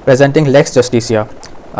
presenting Lex Justicia,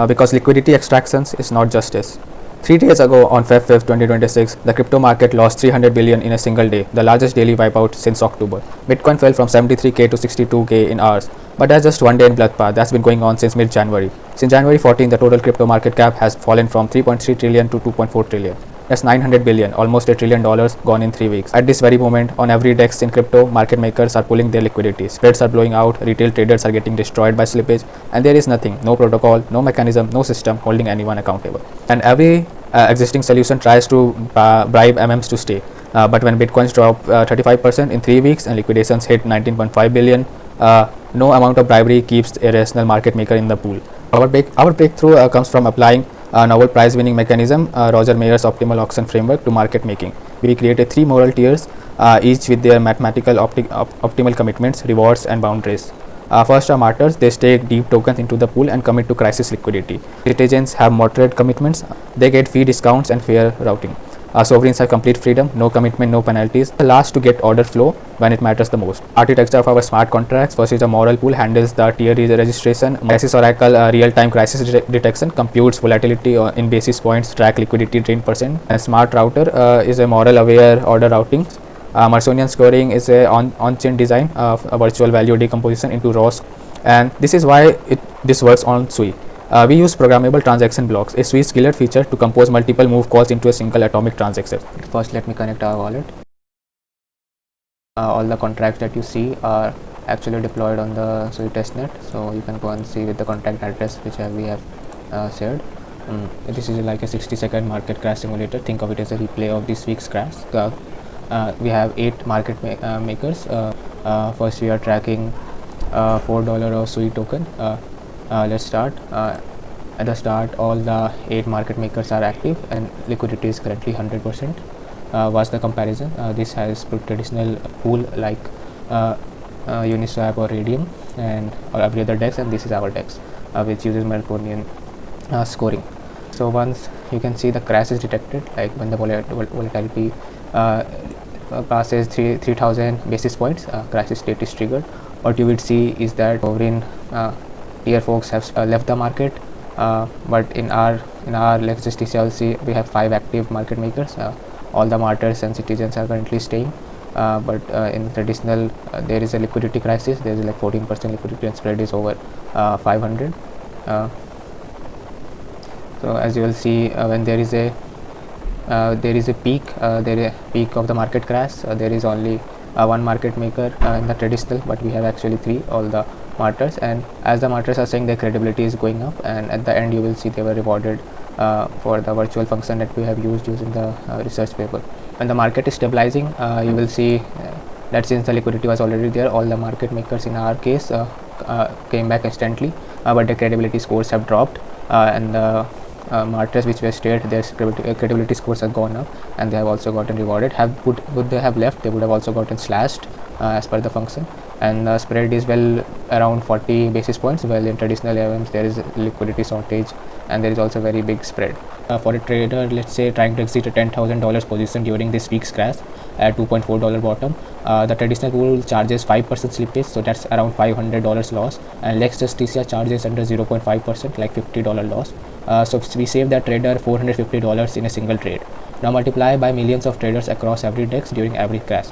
because liquidity extractions is not justice. 3 days ago, on Feb 5th, 2026, the crypto market lost 300 billion in a single day, the largest daily wipeout since October. Bitcoin fell from 73k to 62k in hours, but that's just one day in bloodbath that's been going on since mid-January. Since January 14, the total crypto market cap has fallen from 3.3 trillion to 2.4 trillion. That's 900 billion, almost $1 trillion gone in 3 weeks. At this very moment, on every DEX in crypto, market makers are pulling their liquidity. Spreads are blowing out, retail traders are getting destroyed by slippage, and there is nothing, no protocol, no mechanism, no system holding anyone accountable. And every existing solution tries to bribe AMMs to stay. But when Bitcoins drop 35% in 3 weeks and liquidations hit 19.5 billion, no amount of bribery keeps irrational market maker in the pool. Our breakthrough comes from applying a novel prize winning mechanism, Roger Mayer's optimal auction framework, to market making. We created 3 moral tiers, each with their mathematical optimal commitments, rewards, and boundaries. First are martyrs. They stake deep tokens into the pool and commit to crisis liquidity. Citizens have moderate commitments. They get fee discounts and fair routing. Sovereigns have complete freedom, no commitment, no penalties. The last to get order flow when it matters the most. Architecture of our smart contracts. First is a moral pool, handles the tier registration. Crisis Oracle, real-time crisis detection, computes volatility in basis points, track liquidity drain percent. And smart router is a moral aware order routing. Mersonian scoring is a on-chain design of a virtual value decomposition into raws, and this is why this works on Sui. We use programmable transaction blocks, a Sui skiller feature, to compose multiple move calls into a single atomic transaction. First, let me connect our wallet. All the contracts that you see are actually deployed on the Sui testnet, so you can go and see with the contract address which we have shared. This is like a 60-second market crash simulator. Think of it as a replay of this week's crash. We have 8 market makers. First we are tracking $4 of Sui token. Let's start. At the start, all the 8 market makers are active and liquidity is currently 100%. What's the comparison? This has traditional pool like Uniswap or Radium or every other DEX, and this is our DEX which uses Melkonian scoring. So once you can see the crash is detected, like when the volatility passes 3000 basis points, crisis state is triggered. What you will see is that sovereign tier folks have left the market, but in our Lex Justicia see we have 5 active market makers. All the martyrs and citizens are currently staying, but in traditional there is a liquidity crisis. There is like 14% liquidity and spread is over 500. So as you will see, when there is a peak, of the market crash, there is only one market maker in the traditional, but we have actually 3, all the martyrs, and as the martyrs are saying, their credibility is going up, and at the end you will see they were rewarded for the virtual function that we have used using the research paper. When the market is stabilizing, you will see that since the liquidity was already there, all the market makers in our case came back instantly, but the credibility scores have dropped, and the martyrs which were stayed, their credibility scores have gone up, and they have also gotten rewarded. Would they have left, they would have also gotten slashed as per the function, and the spread is well around 40 basis points. Well, in traditional AMMs there is liquidity shortage and there is also very big spread. For a trader, let's say trying to exit a $10,000 position during this week's crash at $2.4 bottom, the traditional pool charges 5% slippage, so that's around $500 loss, and Lex Justicia charges under 0.5%, like $50 loss. So we save that trader $450 in a single trade. Now multiply by millions of traders across every DEX during every crash.